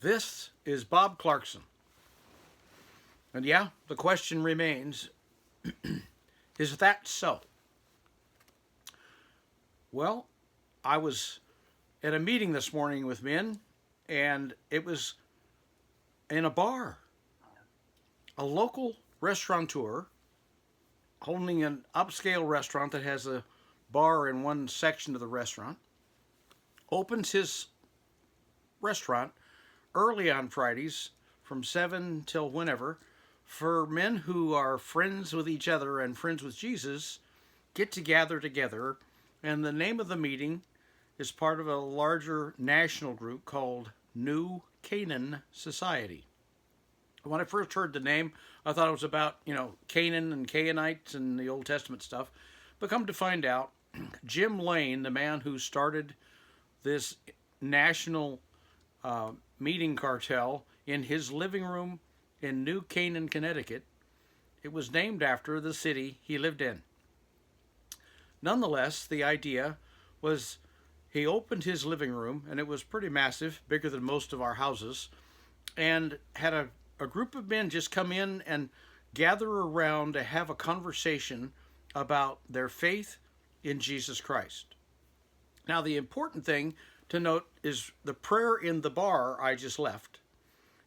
This is Bob Clarkson. And yeah, the question remains, is that so? Well, I was at a meeting this morning with men, and it was in a bar. A local restaurateur holding an upscale restaurant that has a bar in one section of the restaurant opens his restaurant early on Fridays from 7 till whenever for men who are friends with each other and friends with Jesus get to gather together. And the name of the meeting is part of a larger national group called New Canaan Society. When I first heard the name, I thought it was about, Canaan and Canaanites and the Old Testament stuff. But come to find out, Jim Lane, the man who started this national meeting cartel in his living room in New Canaan, Connecticut, it was named after the city he lived in. Nonetheless, the idea was he opened his living room, and it was pretty massive, bigger than most of our houses, and had a group of men just come in and gather around to have a conversation about their faith in Jesus Christ. Now, the important thing to note is the prayer in the bar I just left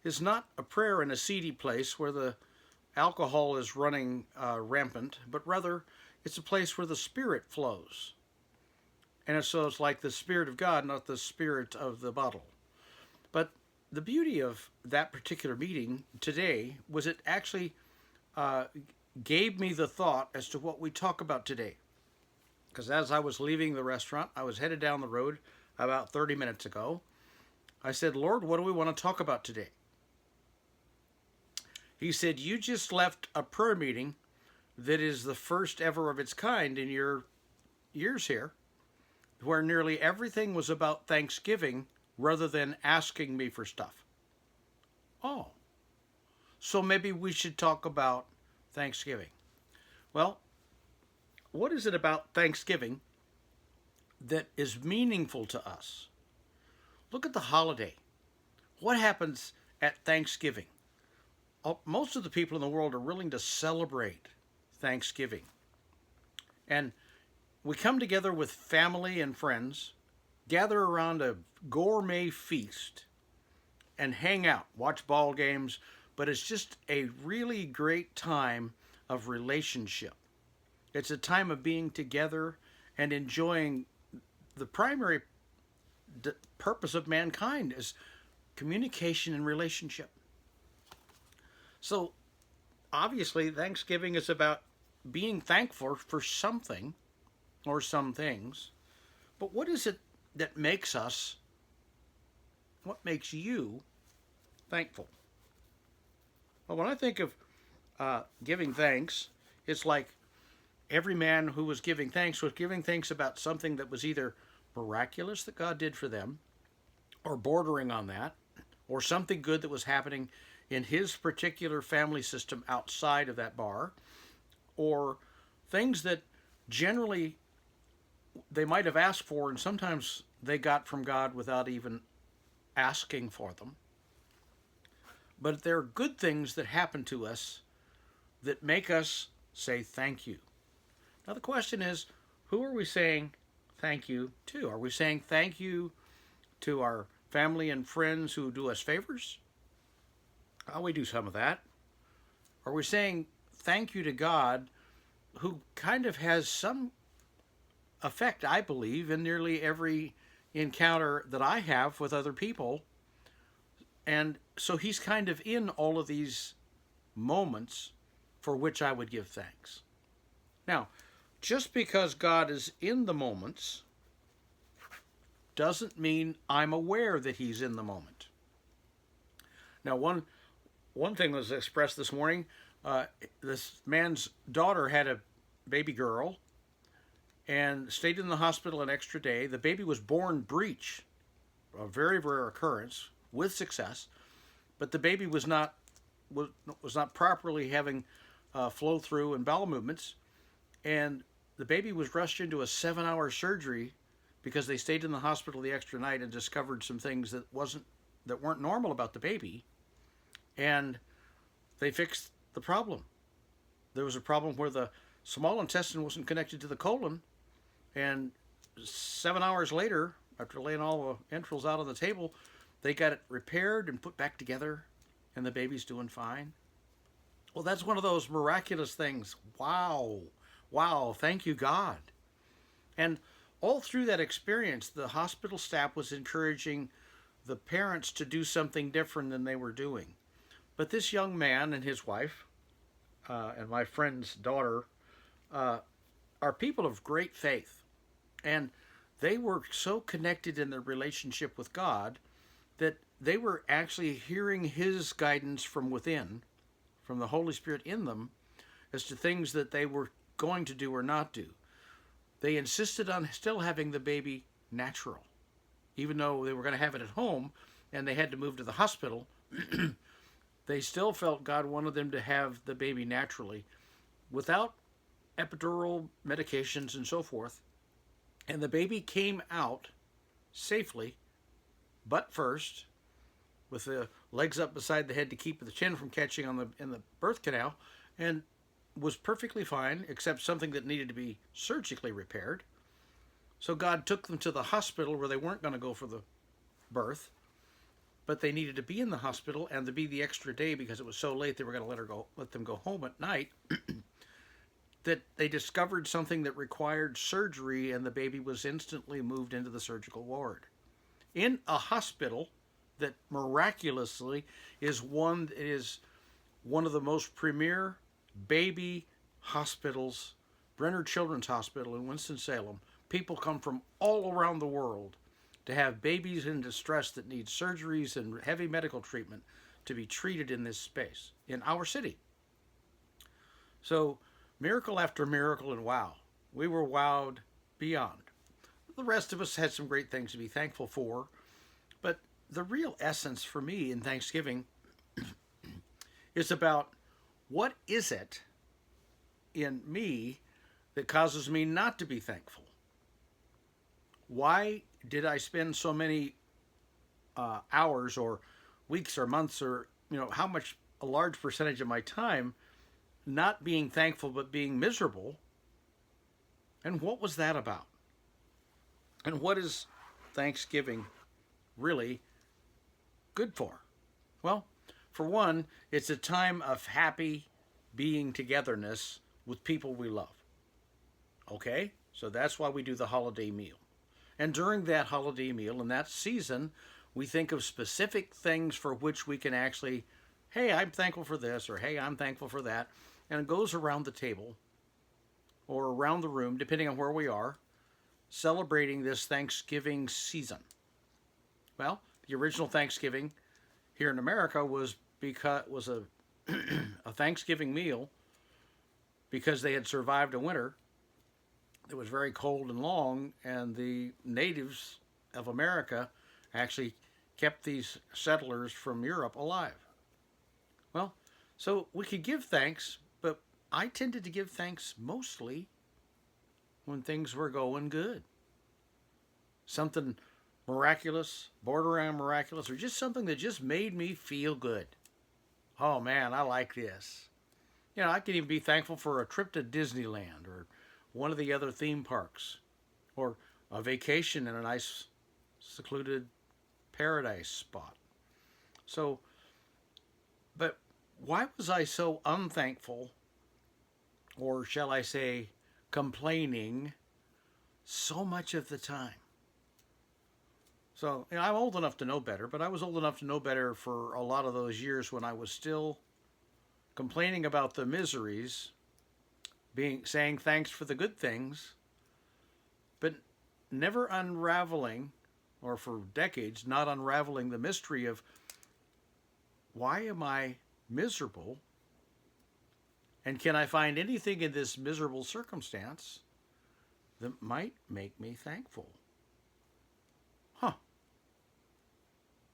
is not a prayer in a seedy place where the alcohol is running rampant, but rather it's a place where the Spirit flows. And so it's like the Spirit of God, not the spirit of the bottle. But the beauty of that particular meeting today was it actually gave me the thought as to what we talk about today. Because as I was leaving the restaurant, I was headed down the road about 30 minutes ago. I said, Lord, what do we want to talk about today? He said, you just left a prayer meeting that is the first ever of its kind in your years here, where nearly everything was about Thanksgiving rather than asking me for stuff. Oh, so maybe we should talk about Thanksgiving. Well, what is it about Thanksgiving that is meaningful to us? Look at the holiday. What happens at Thanksgiving? Most of the people in the world are willing to celebrate Thanksgiving. And we come together with family and friends, gather around a gourmet feast, and hang out, watch ball games, but it's just a really great time of relationship. It's a time of being together and enjoying the primary purpose of mankind is communication and relationship. So obviously Thanksgiving is about being thankful for something or some things. But what is it that makes us, what makes you thankful? Well, when I think of giving thanks, it's like every man who was giving thanks about something that was either miraculous that God did for them, or bordering on that, or something good that was happening in his particular family system outside of that bar, or things that generally they might have asked for and sometimes they got from God without even asking for them. But there are good things that happen to us that make us say thank you. Now the question is, who are we saying thank you to? Are we saying thank you to our family and friends who do us favors? We do some of that. Are we saying thank you to God, who kind of has some effect, I believe, in nearly every encounter that I have with other people? And so he's kind of in all of these moments for which I would give thanks. Now, just because God is in the moments doesn't mean I'm aware that he's in the moment. Now, one thing was expressed this morning. This man's daughter had a baby girl and stayed in the hospital an extra day. The baby was born breech, a very rare occurrence, with success, but the baby was not properly having flow through and bowel movements, and the baby was rushed into a 7-hour surgery because they stayed in the hospital the extra night and discovered some things that wasn't that weren't normal about the baby, and they fixed the problem. There was a problem where the small intestine wasn't connected to the colon, and 7 hours later, after laying all the entrails out on the table, they got it repaired and put back together, and the baby's doing fine. Well, that's one of those miraculous things. Wow. Wow. Thank you, God. And all through that experience, the hospital staff was encouraging the parents to do something different than they were doing. But this young man and his wife, and my friend's daughter, are people of great faith. And they were so connected in their relationship with God that they were actually hearing His guidance from within, from the Holy Spirit in them, as to things that they were going to do or not do. They insisted on still having the baby natural, even though they were going to have it at home and they had to move to the hospital. They still felt God wanted them to have the baby naturally, without epidural medications and so forth. And the baby came out safely, butt first, with the legs up beside the head to keep the chin from catching in the birth canal, and was perfectly fine, except something that needed to be surgically repaired. So God took them to the hospital where they weren't going to go for the birth, but they needed to be in the hospital and to be the extra day because it was so late they were going to let them go home at night. That they discovered something that required surgery, and the baby was instantly moved into the surgical ward. In a hospital that miraculously is one of the most premier baby hospitals, Brenner Children's Hospital in Winston-Salem. People come from all around the world to have babies in distress that need surgeries and heavy medical treatment to be treated in this space, in our city. So, miracle after miracle, and wow, we were wowed beyond. The rest of us had some great things to be thankful for, but the real essence for me in Thanksgiving is about what is it in me that causes me not to be thankful? Why did I spend so many hours or weeks or months or, how much, a large percentage of my time not being thankful but being miserable? And what was that about? And what is Thanksgiving really good for? Well, for one, it's a time of happy being togetherness with people we love. Okay? So that's why we do the holiday meal. And during that holiday meal, in that season, we think of specific things for which we can actually, hey, I'm thankful for this, or hey, I'm thankful for that. And it goes around the table or around the room, depending on where we are, celebrating this Thanksgiving season. Well, the original Thanksgiving here in America was a a Thanksgiving meal because they had survived a winter that was very cold and long, and the natives of America actually kept these settlers from Europe alive. Well, so we could give thanks, but I tended to give thanks mostly when things were going good. Something miraculous, borderline miraculous, or just something that just made me feel good. Oh man, I like this. I can even be thankful for a trip to Disneyland or one of the other theme parks, or a vacation in a nice secluded paradise spot. So, but why was I so unthankful, or shall I say complaining, so much of the time? So, I'm old enough to know better, but I was old enough to know better for a lot of those years when I was still complaining about the miseries, saying thanks for the good things, but never unraveling, or for decades not unraveling the mystery of why am I miserable, and can I find anything in this miserable circumstance that might make me thankful?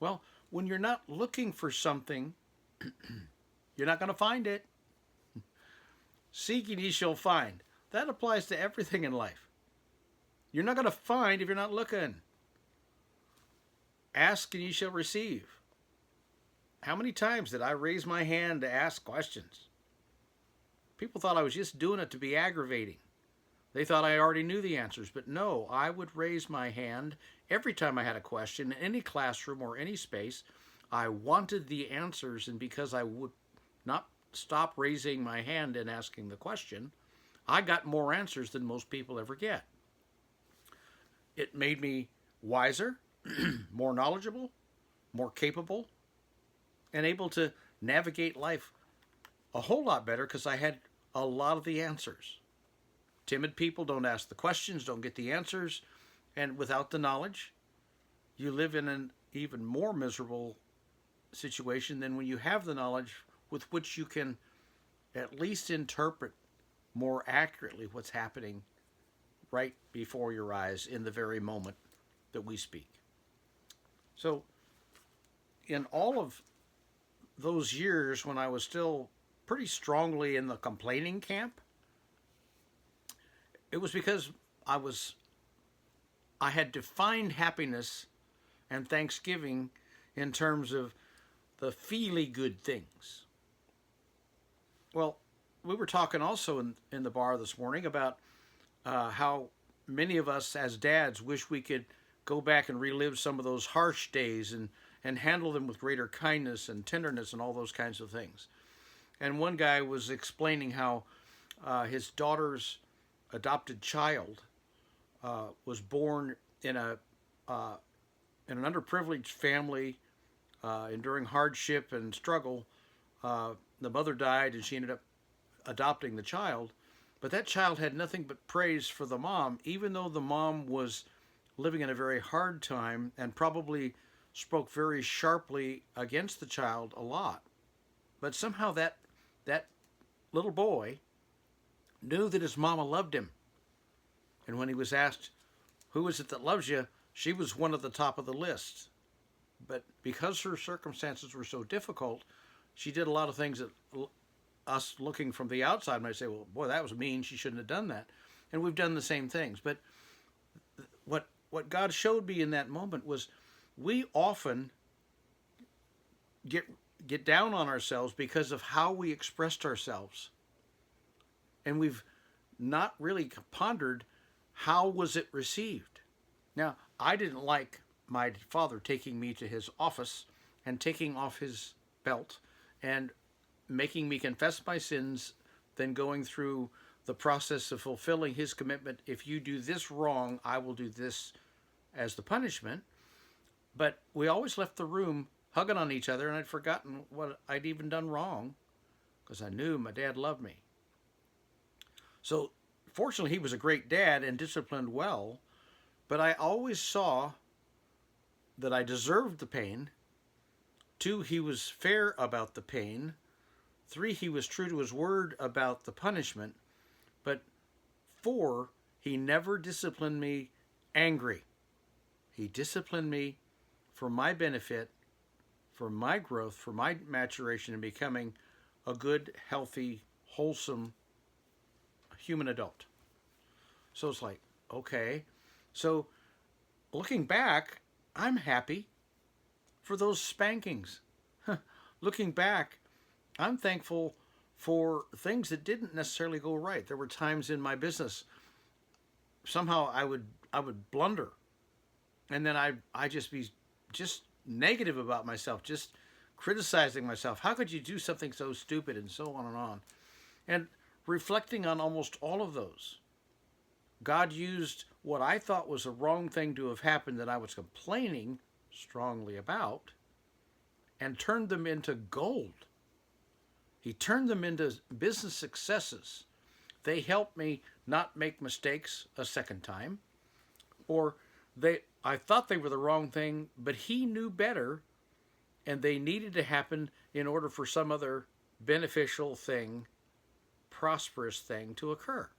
Well, when you're not looking for something, you're not going to find it. Seek and ye shall find. That applies to everything in life. You're not going to find if you're not looking. Ask and ye shall receive. How many times did I raise my hand to ask questions? People thought I was just doing it to be aggravating. They thought I already knew the answers, but no, I would raise my hand every time I had a question in any classroom or any space. I wanted the answers, and because I would not stop raising my hand and asking the question, I got more answers than most people ever get. It made me wiser, more knowledgeable, more capable, and able to navigate life a whole lot better because I had a lot of the answers. Timid people don't ask the questions, don't get the answers, and without the knowledge, you live in an even more miserable situation than when you have the knowledge with which you can at least interpret more accurately what's happening right before your eyes in the very moment that we speak. So, in all of those years when I was still pretty strongly in the complaining camp, it was because I had defined happiness and thanksgiving in terms of the feely good things. Well, we were talking also in the bar this morning about how many of us as dads wish we could go back and relive some of those harsh days and handle them with greater kindness and tenderness and all those kinds of things. And one guy was explaining how his daughter's adopted child was born in an underprivileged family, enduring hardship and struggle. The mother died, and she ended up adopting the child. But that child had nothing but praise for the mom, even though the mom was living in a very hard time and probably spoke very sharply against the child a lot. But somehow that little boy knew that his mama loved him. And when he was asked, "Who is it that loves you?" she was one at the top of the list. But because her circumstances were so difficult, she did a lot of things that us looking from the outside might say, "Well, boy, that was mean. She shouldn't have done that." And we've done the same things. But what God showed me in that moment was we often get down on ourselves because of how we expressed ourselves. And we've not really pondered how was it received. Now, I didn't like my father taking me to his office and taking off his belt and making me confess my sins, then going through the process of fulfilling his commitment. If you do this wrong, I will do this as the punishment. But we always left the room hugging on each other, and I'd forgotten what I'd even done wrong because I knew my dad loved me. So fortunately, he was a great dad and disciplined well, but I always saw that I deserved the pain. 2, he was fair about the pain. 3, he was true to his word about the punishment. But 4, he never disciplined me angry. He disciplined me for my benefit, for my growth, for my maturation in becoming a good, healthy, wholesome human adult. So it's like, okay. So looking back, I'm happy for those spankings. Looking back, I'm thankful for things that didn't necessarily go right. There were times in my business somehow I would blunder, and then I just be just negative about myself, just criticizing myself. How could you do something so stupid, and so on and on. And reflecting on almost all of those, God used what I thought was a wrong thing to have happened that I was complaining strongly about and turned them into gold. He turned them into business successes. They helped me not make mistakes a second time. Or I thought they were the wrong thing, but he knew better, and they needed to happen in order for some other beneficial thing, prosperous thing to occur.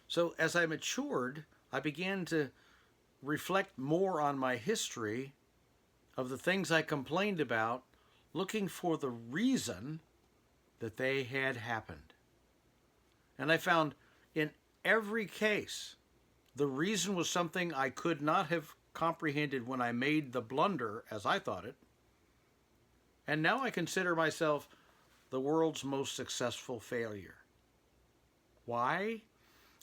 So as I matured, I began to reflect more on my history of the things I complained about, looking for the reason that they had happened. And I found in every case, the reason was something I could not have comprehended when I made the blunder, as I thought it. And now I consider myself the world's most successful failure. Why?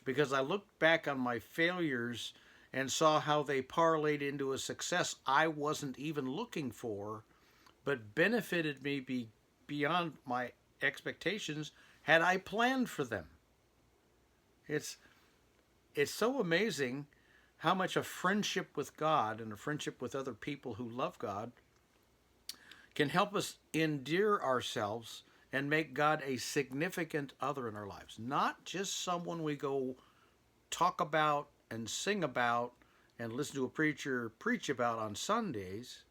Because I looked back on my failures and saw how they parlayed into a success I wasn't even looking for, but benefited me beyond my expectations had I planned for them. It's it's so amazing how much a friendship with God and a friendship with other people who love God can help us endear ourselves and make God a significant other in our lives. Not just someone we go talk about and sing about and listen to a preacher preach about on Sundays,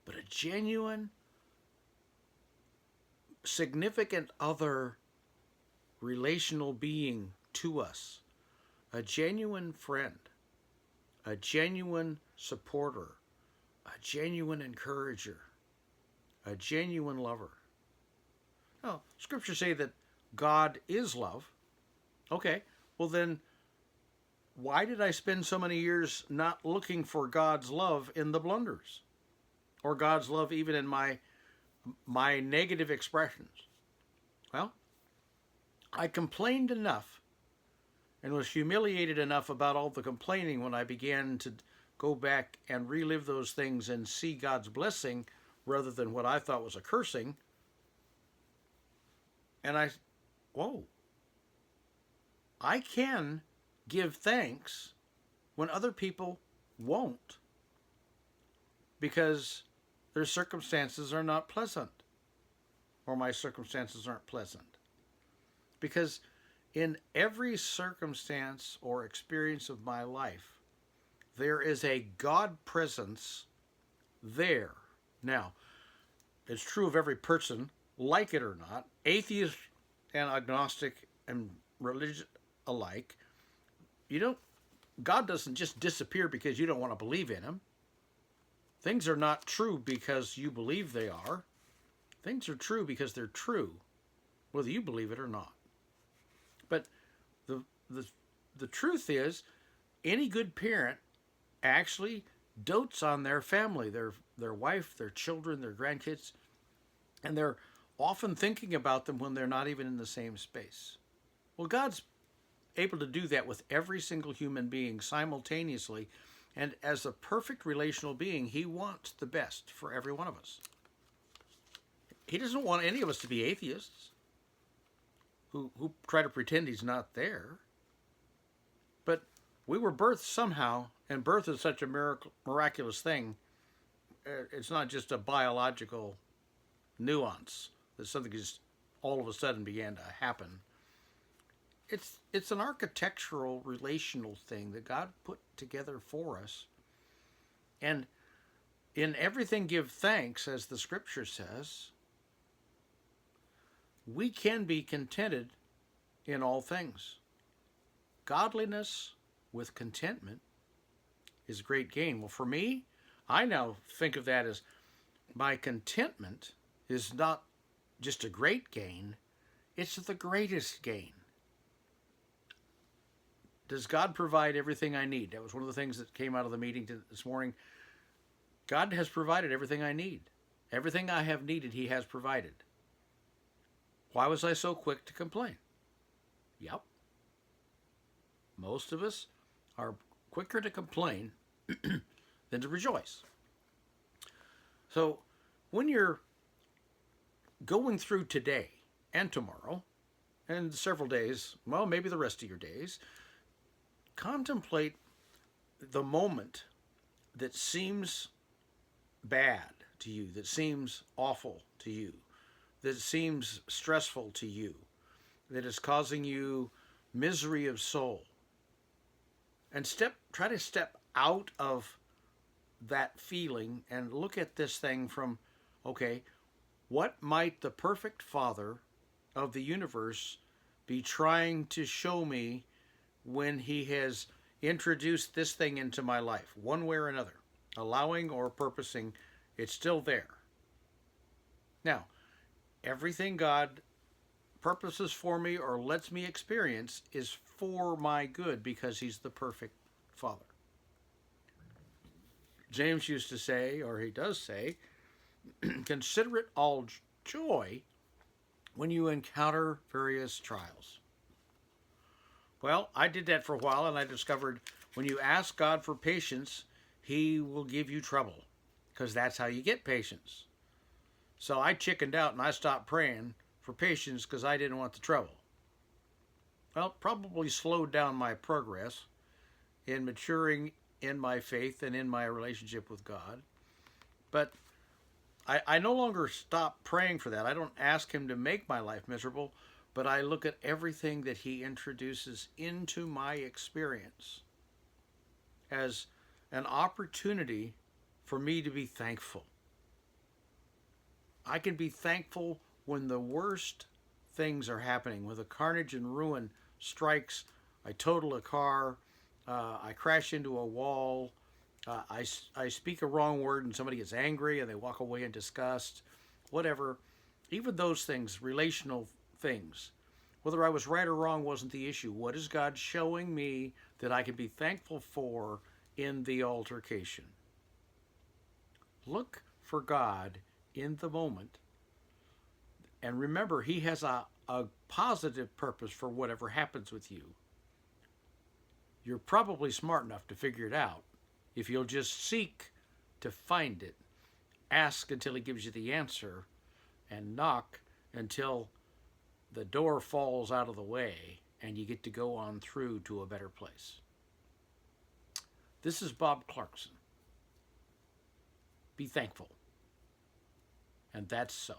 but a genuine, significant other relational being to us, a genuine friend, a genuine supporter, a genuine encourager, a genuine lover. Now, scriptures say that God is love. Okay, well then, why did I spend so many years not looking for God's love in the blunders? Or God's love even in my negative expressions? Well, I complained enough and was humiliated enough about all the complaining when I began to go back and relive those things and see God's blessing rather than what I thought was a cursing. And whoa, I can give thanks when other people won't because their circumstances are not pleasant or my circumstances aren't pleasant. Because in every circumstance or experience of my life, there is a God presence there. Now, it's true of every person, like it or not, atheist and agnostic and religious alike. God doesn't just disappear because you don't want to believe in him. Things are not true because you believe they are. Things are true because they're true, whether you believe it or not. But the the truth is, any good parent actually dotes on their family, their wife, their children, their grandkids, and they're often thinking about them when they're not even in the same space. Well, God's able to do that with every single human being simultaneously, and as a perfect relational being, he wants the best for every one of us. He doesn't want any of us to be atheists who try to pretend he's not there. But we were birthed somehow, and birth is such a miraculous thing. It's not just a biological nuance that something just all of a sudden began to happen. It's an architectural, relational thing that God put together for us. And in everything give thanks, as the scripture says. We can be contented in all things. Godliness with contentment is great gain. Well, for me, I now think of that as my contentment is not just a great gain, it's the greatest gain. Does God provide everything I need? That was one of the things that came out of the meeting this morning. God has provided everything I need. Everything I have needed, he has provided. Why was I so quick to complain? Yep. Most of us are quicker to complain than to rejoice. So when you're going through today and tomorrow and several days, well, maybe the rest of your days, contemplate the moment that seems bad to you, that seems awful to you, that seems stressful to you, that is causing you misery of soul. And try to step out of that feeling and look at this thing from, okay, what might the perfect Father of the universe be trying to show me when he has introduced this thing into my life, one way or another, allowing or purposing, it's still there. Now, everything God purposes for me or lets me experience is for my good because he's the perfect Father. James used to say, or he does say, Consider it all joy when you encounter various trials. Well, I did that for a while, and I discovered when you ask God for patience, He will give you trouble, because that's how you get patience. So I chickened out and I stopped praying for patience because I didn't want the trouble. Well, it probably slowed down my progress in maturing in my faith and in my relationship with God. But I no longer stop praying for that. I don't ask Him to make my life miserable, but I look at everything that He introduces into my experience as an opportunity for me to be thankful. I can be thankful when the worst things are happening, when the carnage and ruin strikes. I total a car, I crash into a wall, I speak a wrong word and somebody gets angry and they walk away in disgust, whatever. Even those things, relational things, whether I was right or wrong wasn't the issue. What is God showing me that I can be thankful for in the altercation? Look for God in the moment. And remember, He has a positive purpose for whatever happens with you. You're probably smart enough to figure it out if you'll just seek to find it. Ask until He gives you the answer, and knock until the door falls out of the way and you get to go on through to a better place. This is Bob Clarkson. Be thankful. And that's so.